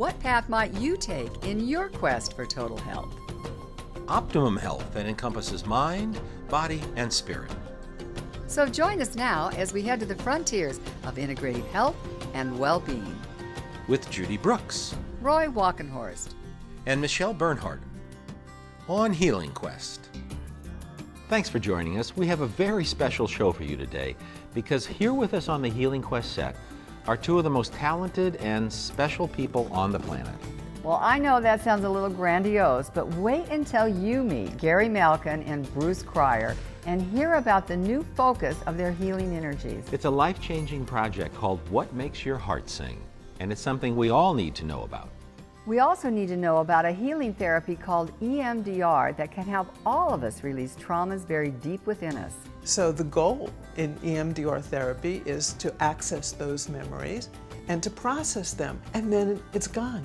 What path might you take in your quest for total health? Optimum health that encompasses mind, body, and spirit. So join us now as we head to the frontiers of integrated health and well-being. With Judy Brooks, Roy Walkenhorst, and Michelle Bernhardt on Healing Quest. Thanks for joining us. We have a very special show for you today because here with us on the Healing Quest set are two of the most talented and special people on the planet. Well, I know that sounds a little grandiose, but wait until you meet Gary Malkin and Bruce Cryer and hear about the new focus of their healing energies. It's a life-changing project called What Makes Your Heart Sing, and it's something we all need to know about. We also need to know about a healing therapy called EMDR that can help all of us release traumas buried deep within us. So the goal in EMDR therapy is to access those memories and to process them, and then it's gone.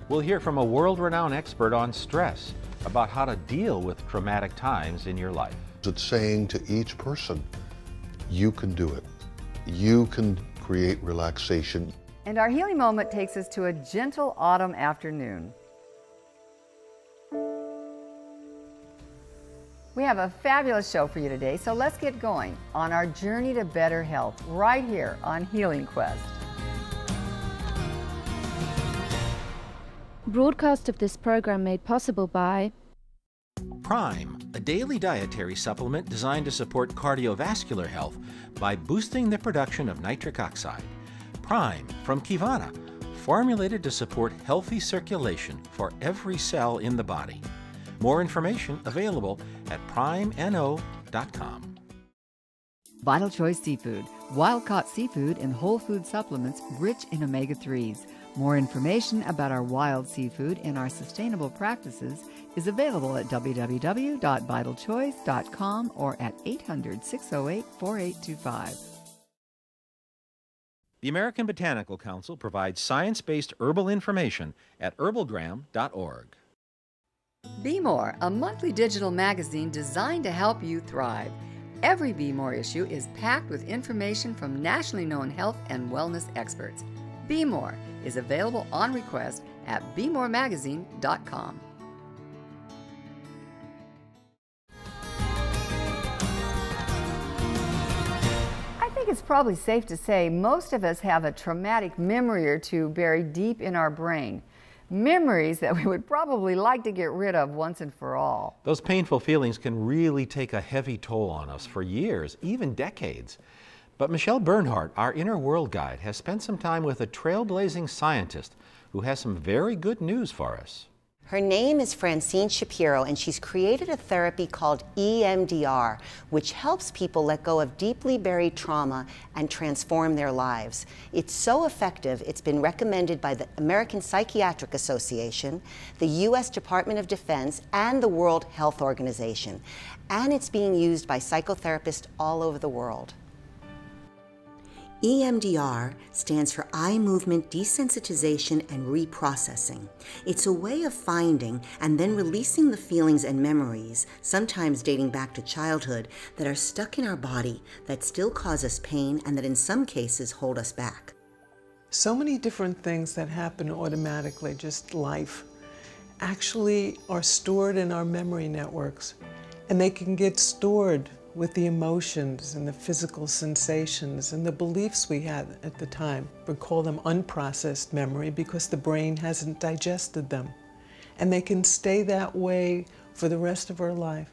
We'll hear from a world-renowned expert on stress about how to deal with traumatic times in your life. It's saying to each person, you can do it. You can create relaxation. And our healing moment takes us to a gentle autumn afternoon. We have a fabulous show for you today, so let's get going on our journey to better health right here on Healing Quest. Broadcast of this program made possible by Prime, a daily dietary supplement designed to support cardiovascular health by boosting the production of nitric oxide. Prime from Kivana, formulated to support healthy circulation for every cell in the body. More information available at primeno.com. Vital Choice Seafood, wild-caught seafood and whole food supplements rich in omega-3s. More information about our wild seafood and our sustainable practices is available at www.vitalchoice.com or at 800-608-4825. The American Botanical Council provides science-based herbal information at herbalgram.org. Be More, a monthly digital magazine designed to help you thrive. Every Be More issue is packed with information from nationally known health and wellness experts. Be More is available on request at bemoremagazine.com. I think it's probably safe to say most of us have a traumatic memory or two buried deep in our brain. Memories that we would probably like to get rid of once and for all. Those painful feelings can really take a heavy toll on us for years, even decades. But Michelle Bernhardt, our inner world guide, has spent some time with a trailblazing scientist who has some very good news for us. Her name is Francine Shapiro, and she's created a therapy called EMDR, which helps people let go of deeply buried trauma and transform their lives. It's so effective, it's been recommended by the American Psychiatric Association, the U.S. Department of Defense, and the World Health Organization. And it's being used by psychotherapists all over the world. EMDR stands for Eye Movement Desensitization and Reprocessing. It's a way of finding and then releasing the feelings and memories, sometimes dating back to childhood, that are stuck in our body, that still cause us pain, and that in some cases hold us back. So many different things that happen automatically, just life, actually are stored in our memory networks. And they can get stored with the emotions and the physical sensations and the beliefs we had at the time. We call them unprocessed memory because the brain hasn't digested them. And they can stay that way for the rest of our life.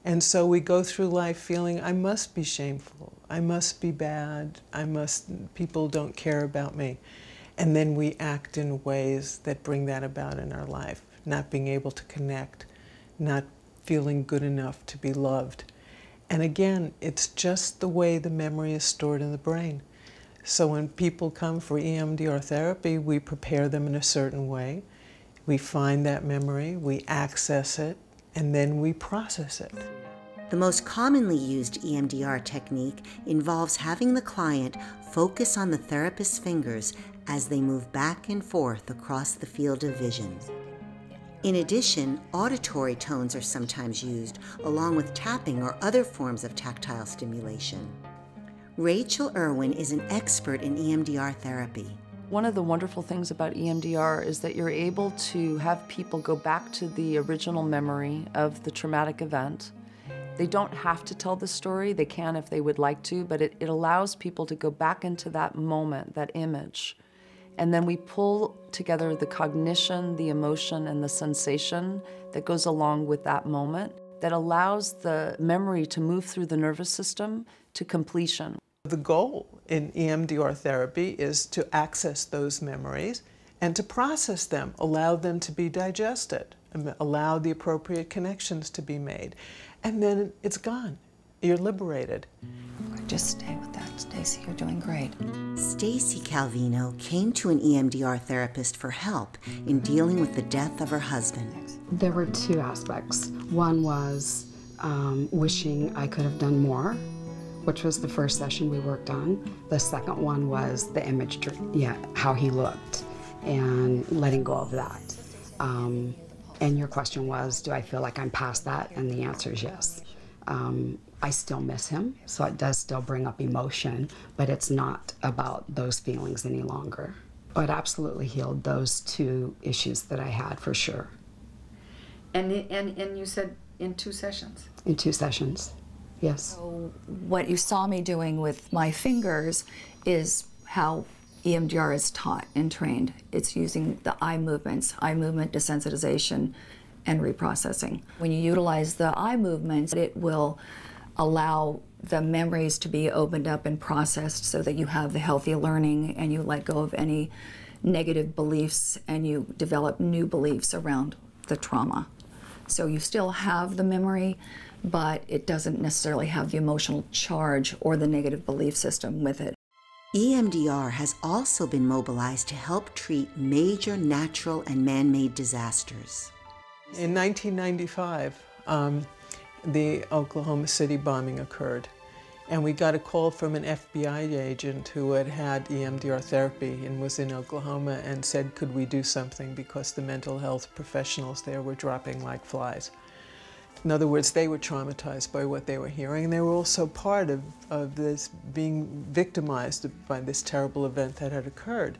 And so we go through life feeling, I must be shameful, I must be bad, people don't care about me. And then we act in ways that bring that about in our life, not being able to connect, not feeling good enough to be loved. And again, it's just the way the memory is stored in the brain. So when people come for EMDR therapy, we prepare them in a certain way. We find that memory, we access it, and then we process it. The most commonly used EMDR technique involves having the client focus on the therapist's fingers as they move back and forth across the field of vision. In addition, auditory tones are sometimes used, along with tapping or other forms of tactile stimulation. Rachel Irwin is an expert in EMDR therapy. One of the wonderful things about EMDR is that you're able to have people go back to the original memory of the traumatic event. They don't have to tell the story, they can if they would like to, but it allows people to go back into that moment, that image. And then we pull together the cognition, the emotion, and the sensation that goes along with that moment that allows the memory to move through the nervous system to completion. The goal in EMDR therapy is to access those memories and to process them, allow them to be digested, allow the appropriate connections to be made, and then it's gone. You're liberated. Just stay with that, Stacy. You're doing great. Stacy Calvino came to an EMDR therapist for help in dealing with the death of her husband. There were two aspects. One was wishing I could have done more, which was the first session we worked on. The second one was the imagery, how he looked, and letting go of that. And your question was, do I feel like I'm past that? And the answer is yes. I still miss him, so it does still bring up emotion, but it's not about those feelings any longer. It absolutely healed those two issues that I had, for sure. And you said in 2 sessions? In 2 sessions, yes. So what you saw me doing with my fingers is how EMDR is taught and trained. It's using the eye movement desensitization, and reprocessing. When you utilize the eye movements, it will allow the memories to be opened up and processed so that you have the healthy learning and you let go of any negative beliefs and you develop new beliefs around the trauma. So you still have the memory, but it doesn't necessarily have the emotional charge or the negative belief system with it. EMDR has also been mobilized to help treat major natural and man-made disasters. In 1995, the Oklahoma City bombing occurred, and we got a call from an FBI agent who had had EMDR therapy and was in Oklahoma and said, could we do something because the mental health professionals there were dropping like flies. In other words, they were traumatized by what they were hearing, and they were also part of this being victimized by this terrible event that had occurred.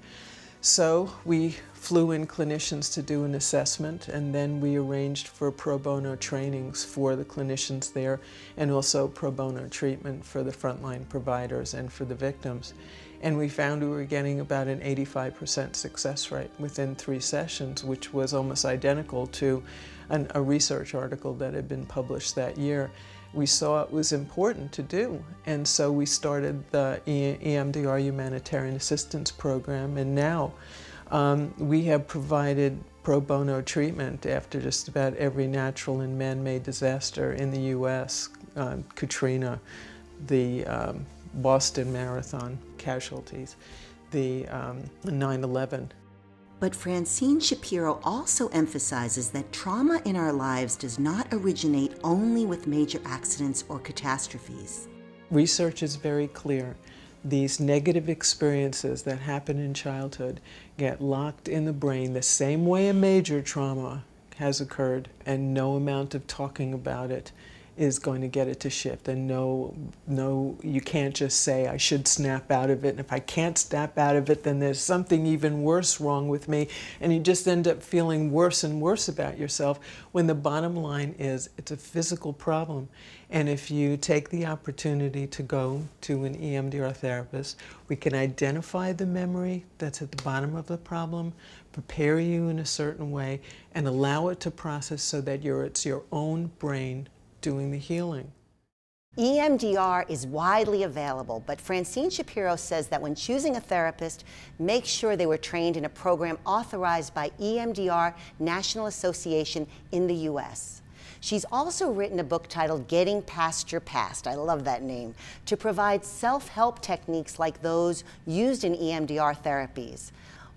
So we flew in clinicians to do an assessment, and then we arranged for pro bono trainings for the clinicians there, and also pro bono treatment for the frontline providers and for the victims. And we found we were getting about an 85% success rate within 3 sessions, which was almost identical to a research article that had been published that year. We saw it was important to do, and so we started the EMDR Humanitarian Assistance Program, and now we have provided pro bono treatment after just about every natural and man-made disaster in the U.S., Katrina, the Boston Marathon casualties, the 9/11. But Francine Shapiro also emphasizes that trauma in our lives does not originate only with major accidents or catastrophes. Research is very clear. These negative experiences that happen in childhood get locked in the brain the same way a major trauma has occurred, and no amount of talking about it is going to get it to shift. And no, you can't just say, I should snap out of it, and if I can't snap out of it, then there's something even worse wrong with me, and you just end up feeling worse and worse about yourself, when the bottom line is it's a physical problem. And if you take the opportunity to go to an EMDR therapist, we can identify the memory that's at the bottom of the problem, prepare you in a certain way, and allow it to process so that it's your own brain doing the healing. EMDR is widely available, but Francine Shapiro says that when choosing a therapist, make sure they were trained in a program authorized by EMDR National Association in the U.S. She's also written a book titled Getting Past Your Past, I love that name, to provide self-help techniques like those used in EMDR therapies.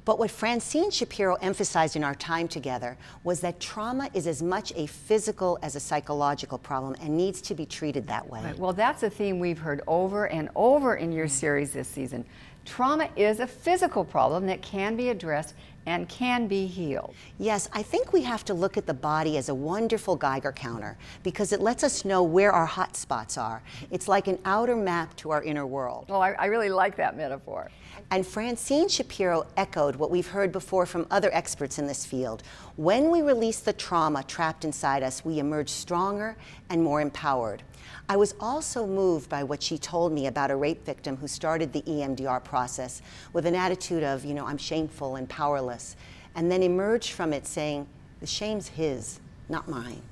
But what Francine Shapiro emphasized in our time together was that trauma is as much a physical as a psychological problem and needs to be treated that way. Right. Well, that's a theme we've heard over and over in your series this season. Trauma is a physical problem that can be addressed and can be healed. Yes, I think we have to look at the body as a wonderful Geiger counter because it lets us know where our hot spots are. It's like an outer map to our inner world. Well, I really like that metaphor. And Francine Shapiro echoed what we've heard before from other experts in this field. When we release the trauma trapped inside us, we emerge stronger and more empowered. I was also moved by what she told me about a rape victim who started the EMDR process with an attitude of, you know, I'm shameful and powerless, and then emerged from it saying, the shame's his, not mine.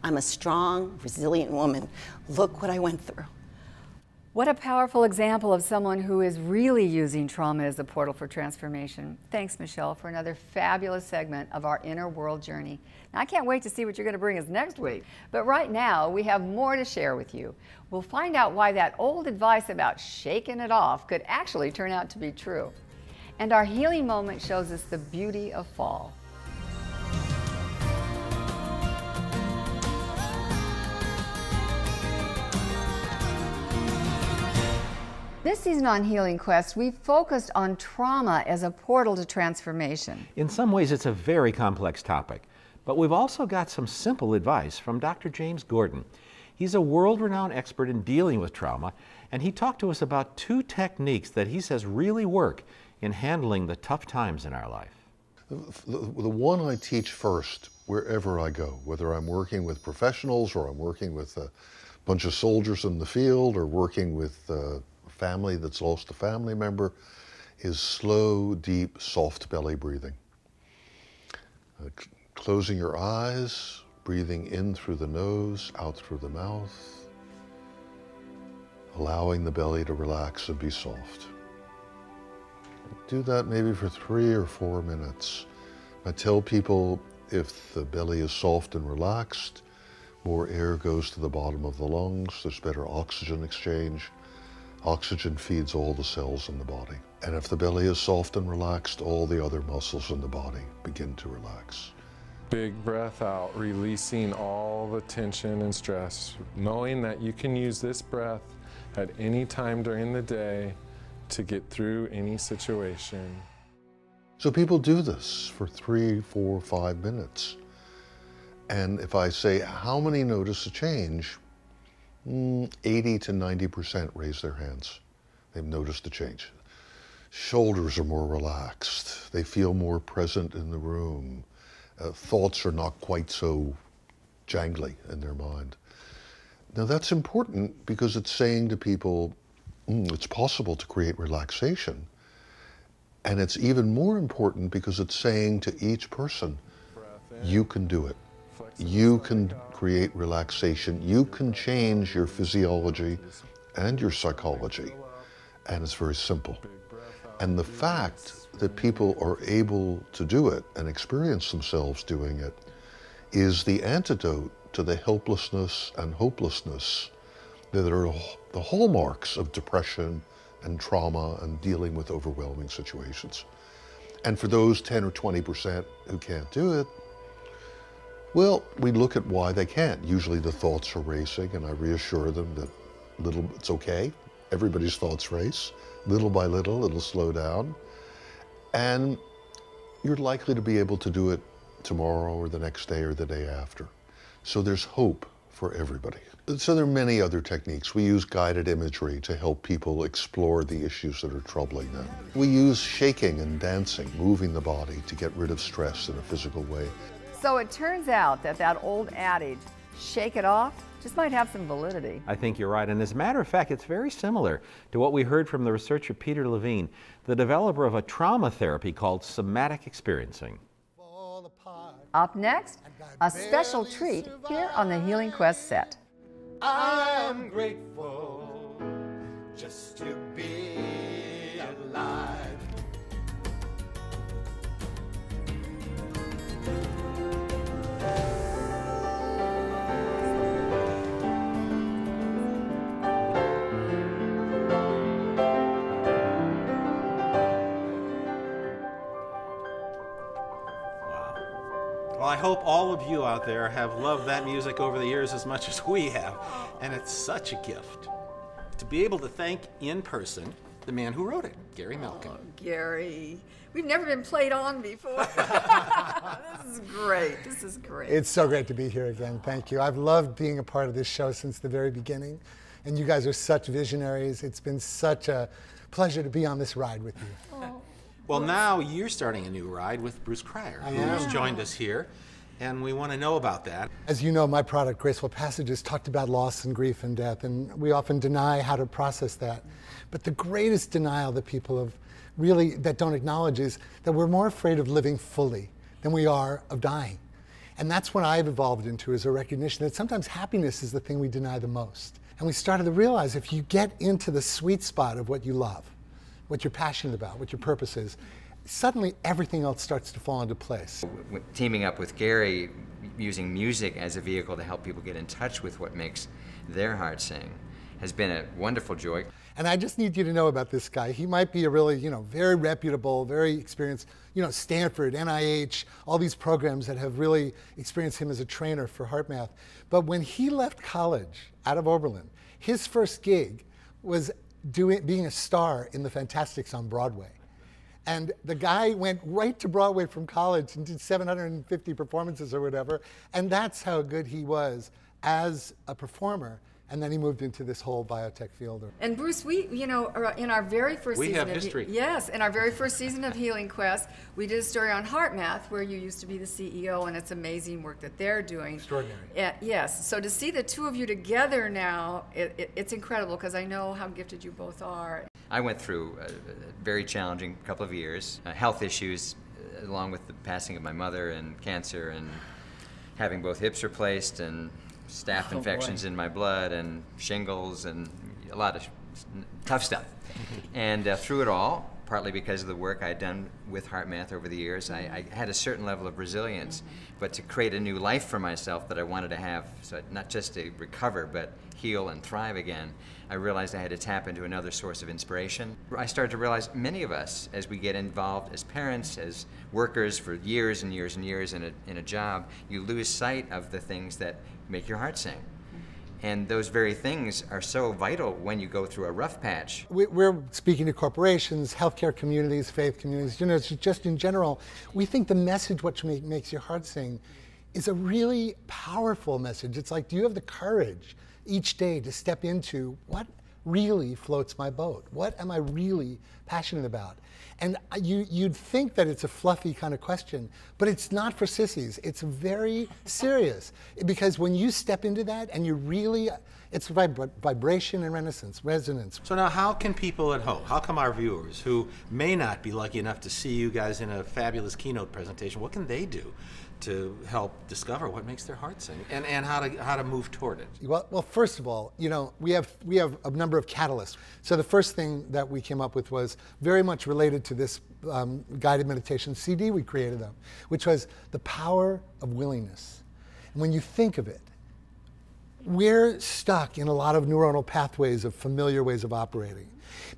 I'm a strong, resilient woman. Look what I went through. What a powerful example of someone who is really using trauma as a portal for transformation. Thanks, Michelle, for another fabulous segment of our inner world journey. Now, I can't wait to see what you're going to bring us next week. But right now, we have more to share with you. We'll find out why that old advice about shaking it off could actually turn out to be true. And our healing moment shows us the beauty of fall. This season on Healing Quest, we've focused on trauma as a portal to transformation. In some ways, it's a very complex topic, but we've also got some simple advice from Dr. James Gordon. He's a world-renowned expert in dealing with trauma, and he talked to us about 2 techniques that he says really work in handling the tough times in our life. The one I teach first wherever I go, whether I'm working with professionals or I'm working with a bunch of soldiers in the field or working with family that's lost a family member, is slow, deep, soft belly breathing. Closing your eyes, breathing in through the nose, out through the mouth, allowing the belly to relax and be soft. Do that maybe for 3 or 4 minutes. I tell people if the belly is soft and relaxed, more air goes to the bottom of the lungs, there's better oxygen exchange. Oxygen feeds all the cells in the body. And if the belly is soft and relaxed, all the other muscles in the body begin to relax. Big breath out, releasing all the tension and stress, knowing that you can use this breath at any time during the day to get through any situation. So people do this for 3, 4, 5 minutes. And if I say, how many notice a change? 80 to 90% raise their hands. They've noticed a change. Shoulders are more relaxed. They feel more present in the room. Thoughts are not quite so jangly in their mind. Now that's important because it's saying to people, it's possible to create relaxation. And it's even more important because it's saying to each person, you can do it. You can create relaxation. You can change your physiology and your psychology. And it's very simple. And the fact that people are able to do it and experience themselves doing it is the antidote to the helplessness and hopelessness that are the hallmarks of depression and trauma and dealing with overwhelming situations. And for those 10 or 20% who can't do it, well, we look at why they can't. Usually the thoughts are racing, and I reassure them that it's okay. Everybody's thoughts race. Little by little, it'll slow down. And you're likely to be able to do it tomorrow or the next day or the day after. So there's hope for everybody. So there are many other techniques. We use guided imagery to help people explore the issues that are troubling them. We use shaking and dancing, moving the body to get rid of stress in a physical way. So it turns out that that old adage, shake it off, just might have some validity. I think you're right, and as a matter of fact, it's very similar to what we heard from the researcher Peter Levine, the developer of a trauma therapy called somatic experiencing. Up next, a special treat here on the Healing Quest set. I'm grateful just to be alive. Well, I hope all of you out there have loved that music over the years as much as we have, and it's such a gift to be able to thank in person the man who wrote it, Gary Malkin. Oh, Gary, we've never been played on before. This is great. This is great. It's so great to be here again. Thank you. I've loved being a part of this show since the very beginning, and you guys are such visionaries. It's been such a pleasure to be on this ride with you. Well, now you're starting a new ride with Bruce Cryer, who's joined us here, and we want to know about that. As you know, my product, Graceful Passages, talked about loss and grief and death, and we often deny how to process that. But the greatest denial that people have that don't acknowledge is that we're more afraid of living fully than we are of dying. And that's what I've evolved into, is a recognition that sometimes happiness is the thing we deny the most. And we started to realize if you get into the sweet spot of what you love, what you're passionate about, what your purpose is, suddenly everything else starts to fall into place. Teaming up with Gary, using music as a vehicle to help people get in touch with what makes their heart sing, has been a wonderful joy. And I just need you to know about this guy. He might be a really, very reputable, very experienced, Stanford, NIH, all these programs that have really experienced him as a trainer for HeartMath. But when he left college out of Oberlin, his first gig was being a star in the Fantastics on Broadway. And the guy went right to Broadway from college and did 750 performances or whatever. And that's how good he was as a performer. And then he moved into this whole biotech field. And Bruce, we, in our very first season have history. Yes, in our very first season of Healing Quest, we did a story on HeartMath, where you used to be the CEO, and it's amazing work that they're doing. Extraordinary. Yes, so to see the two of you together now, it's incredible, because I know how gifted you both are. I went through a very challenging couple of years, health issues, along with the passing of my mother and cancer and having both hips replaced and staph infections in my blood and shingles and a lot of tough stuff. And through it all, partly because of the work I'd done with HeartMath over the years, I had a certain level of resilience, but to create a new life for myself that I wanted to have, so not just to recover, but heal and thrive again, I realized I had to tap into another source of inspiration. I started to realize many of us, as we get involved as parents, as workers for years and years and years in a job, you lose sight of the things that make your heart sing. And those very things are so vital when you go through a rough patch. We're speaking to corporations, healthcare communities, faith communities, just in general. We think the message, what makes your heart sing, is a really powerful message. It's like, do you have the courage each day to step into what really floats my boat? What am I really passionate about? And you'd think that it's a fluffy kind of question, but it's not for sissies. It's very serious, because when you step into that and you really, it's vibration and resonance. So now how can people at home, how come our viewers who may not be lucky enough to see you guys in a fabulous keynote presentation, what can they do to help discover what makes their heart sing and how to move toward it? Well, first of all, we have a number of catalysts. So the first thing that we came up with was very much related to this guided meditation CD we created, which was the power of willingness. And when you think of it, we're stuck in a lot of neuronal pathways of familiar ways of operating.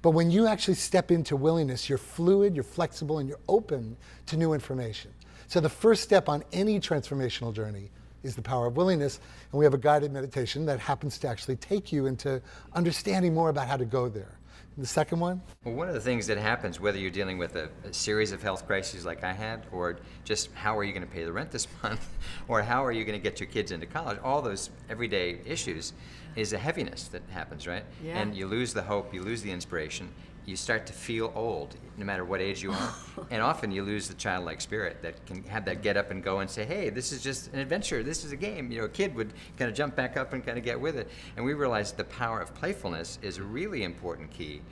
But when you actually step into willingness, you're fluid, you're flexible, and you're open to new information. So the first step on any transformational journey is the power of willingness, and we have a guided meditation that happens to actually take you into understanding more about how to go there. And the second one? Well, one of the things that happens, whether you're dealing with a series of health crises like I had, or just how are you going to pay the rent this month, or how are you going to get your kids into college, all those everyday issues, is a heaviness that happens, right? Yeah. And you lose the hope, you lose the inspiration, you start to feel old, no matter what age you are. And often you lose the childlike spirit that can have that get up and go and say, hey, this is just an adventure, this is a game. A kid would kind of jump back up and kind of get with it. And we realized the power of playfulness is a really important key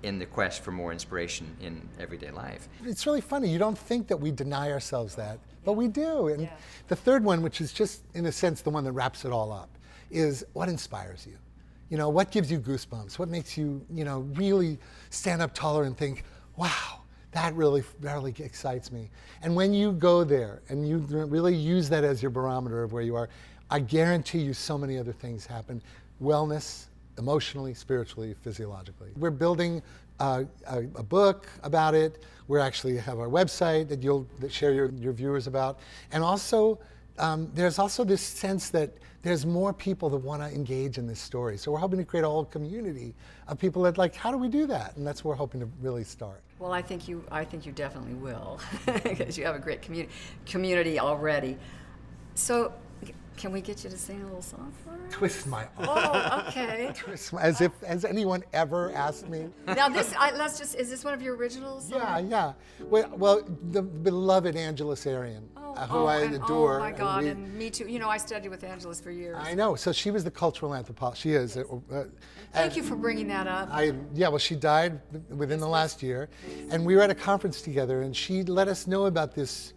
in the quest for more inspiration in everyday life. It's really funny, you don't think that we deny ourselves that, but we do. And the third one, which is just, in a sense, the one that wraps it all up, is what inspires you? What gives you goosebumps? What makes you, really stand up taller and think, wow, that really excites me. And when you go there and you really use that as your barometer of where you are, I guarantee you so many other things happen. Wellness, emotionally, spiritually, physiologically. We're building a book about it. We actually have our website that you'll share your viewers about. And also, there's also this sense that there's more people that want to engage in this story. So we're hoping to create a whole community of people that how do we do that? And that's where we're hoping to really start. Well, I think you definitely will, because you have a great community already. So Can we get you to sing a little song for us? Twist my arm. Oh, okay. Twist my, as if, has anyone ever asked me? Now this, is this one of your originals? Yeah, yeah. Well, the beloved Angela Sarian, who I adore. Oh my God, and me too. You know, I studied with Angela's for years. I know. So she was the cultural anthropologist. She is. Thank you for bringing that up. Yeah, well, she died within the last year, and we were at a conference together, and she let us know about the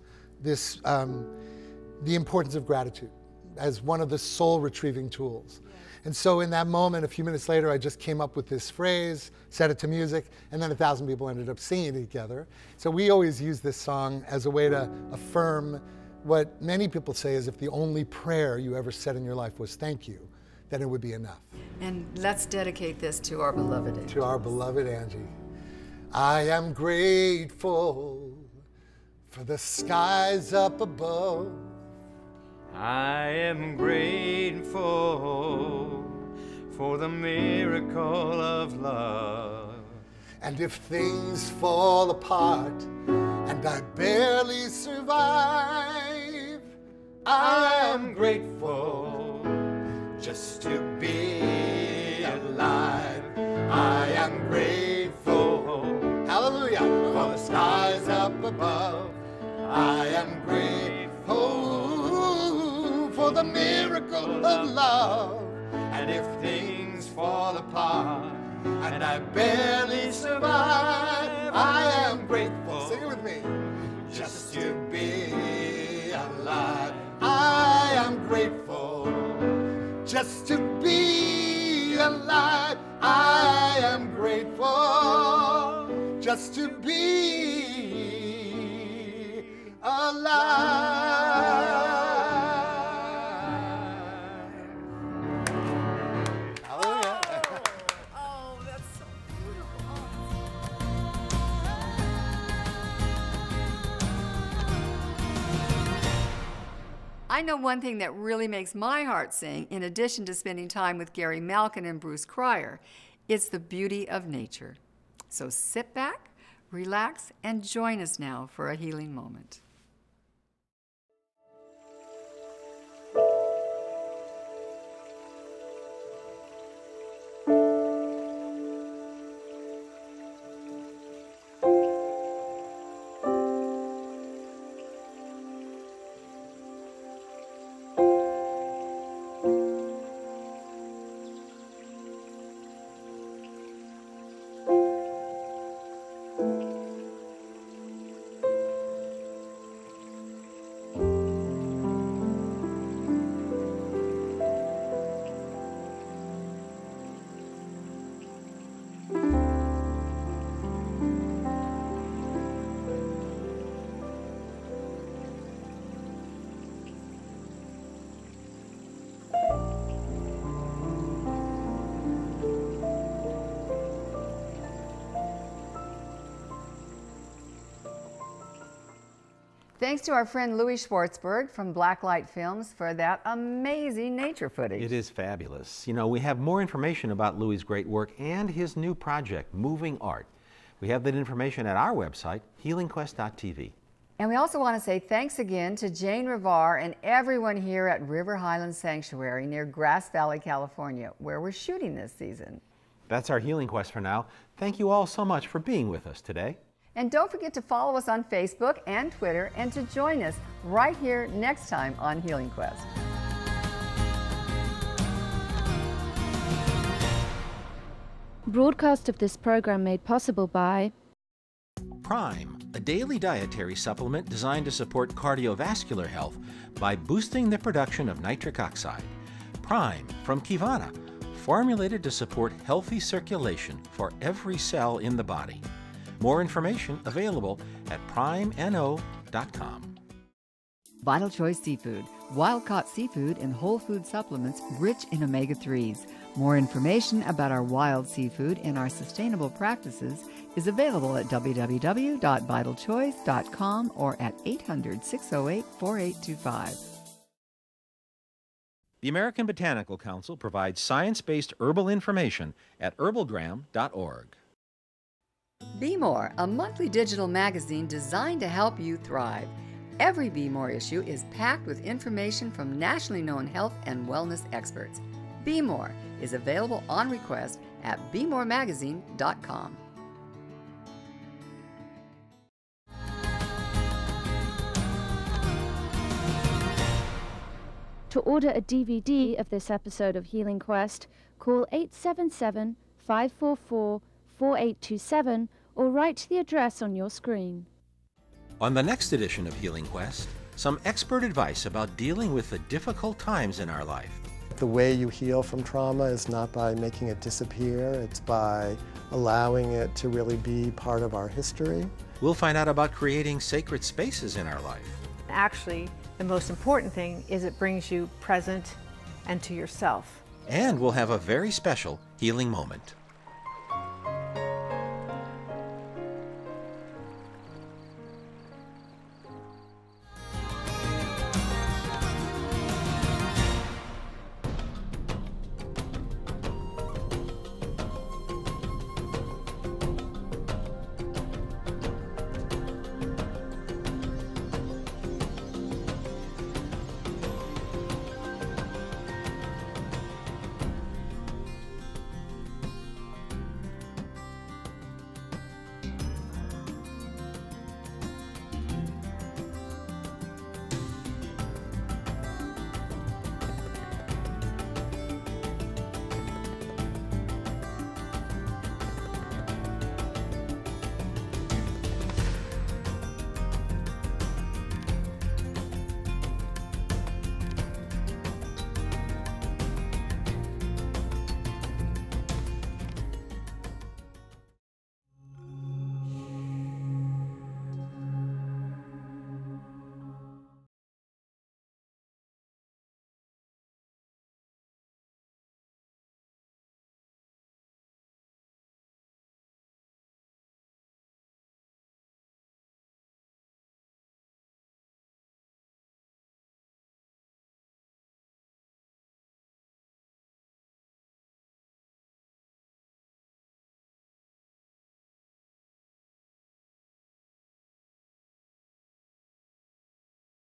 importance of gratitude as one of the soul retrieving tools. Yeah. And so in that moment, a few minutes later, I just came up with this phrase, set it to music, and then 1,000 people ended up singing it together. So we always use this song as a way to affirm what many people say is if the only prayer you ever said in your life was thank you, then it would be enough. And let's dedicate this to our beloved Angie. To our beloved Angie. I am grateful for the skies up above. I am grateful for the miracle of love. And if things fall apart and I barely survive, I am grateful just to be alive. I am grateful, hallelujah, for the skies up above. I am grateful for the miracle of love. And if things fall apart and I barely survive, I am grateful. Sing it with me. Just to be alive. I am grateful just to be alive. I am grateful just to be alive. I know one thing that really makes my heart sing, in addition to spending time with Gary Malkin and Bruce Cryer, it's the beauty of nature. So sit back, relax, and join us now for a healing moment. Thanks to our friend Louis Schwartzberg from Blacklight Films for that amazing nature footage. It is fabulous. You know, we have more information about Louis' great work and his new project, Moving Art. We have that information at our website, healingquest.tv. And we also want to say thanks again to Jane Rivar and everyone here at River Highlands Sanctuary near Grass Valley, California, where we're shooting this season. That's our Healing Quest for now. Thank you all so much for being with us today. And don't forget to follow us on Facebook and Twitter and to join us right here next time on Healing Quest. Broadcast of this program made possible by Prime, a daily dietary supplement designed to support cardiovascular health by boosting the production of nitric oxide. Prime from Kivana, formulated to support healthy circulation for every cell in the body. More information available at primeno.com. Vital Choice Seafood, wild-caught seafood and whole food supplements rich in omega-3s. More information about our wild seafood and our sustainable practices is available at www.vitalchoice.com or at 800-608-4825. The American Botanical Council provides science-based herbal information at herbalgram.org. Be More, a monthly digital magazine designed to help you thrive. Every Be More issue is packed with information from nationally known health and wellness experts. Be More is available on request at BeMoreMagazine.com. To order a DVD of this episode of Healing Quest, call 877-544-4827 or write to the address on your screen. On the next edition of Healing Quest, some expert advice about dealing with the difficult times in our life. The way you heal from trauma is not by making it disappear, it's by allowing it to really be part of our history. We'll find out about creating sacred spaces in our life. Actually, the most important thing is it brings you present and to yourself. And we'll have a very special healing moment.